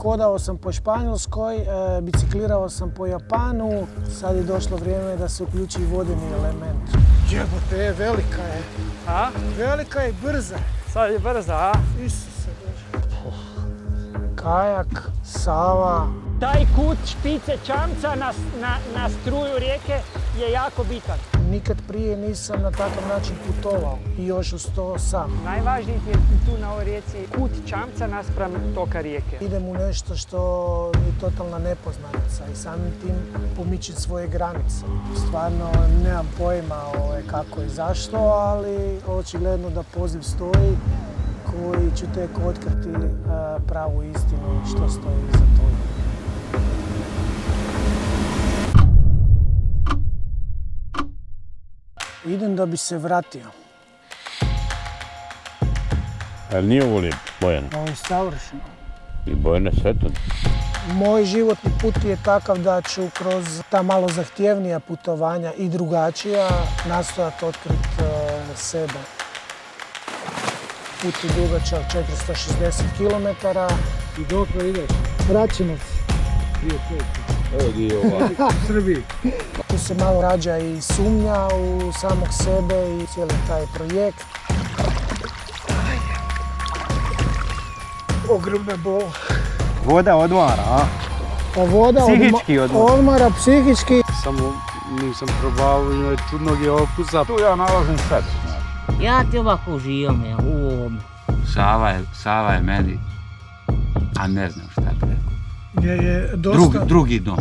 hodao sam po Španjolskoj, biciklirao sam po Japanu, sad je došlo vrijeme da se uključi vodeni element. Jebote, velika je. A? Velika je i brza. Sad je brza, a? Isuse Bože. Kajak, Sava. Taj kut špice čamca na struju rijeke je jako bitan. Nikad prije nisam na takav način putovao i još uz to sam. Najvažniji je tu na ovoj rijeci kut čamca naspram toka rijeke. Idem u nešto što je totalna nepoznanica i samim tim pomičiti svoje granice. Stvarno nemam pojma kako i zašto, ali očigledno da poziv stoji koji ću tek otkriti pravu istinu i što stoji iza toga. Idem da bi se vratio. Ali nije ovo lijepo, Bojana? Ovo je savršeno. I Bojana sve to. Moj životni put je takav da ću kroz ta malo zahtjevnija putovanja i drugačija nastojati otkriti sebe. Put je dugačak 460 km. I dokle ideš? Vraćenac. Evo di je ova. U Srbiji. Tu se malo rađa i sumnja u samog sebe i cijeli taj projekt. Ogromna bol. Voda odmara, a? Pa voda Psihički odmara, psihički. Samo nisam probao čudnog je okusa. Tu ja nalazim sad. Ja ti ovako uživam u ovom. Sava je meni, a ne znam šta bi rekao. Je dosta... Drugi dom.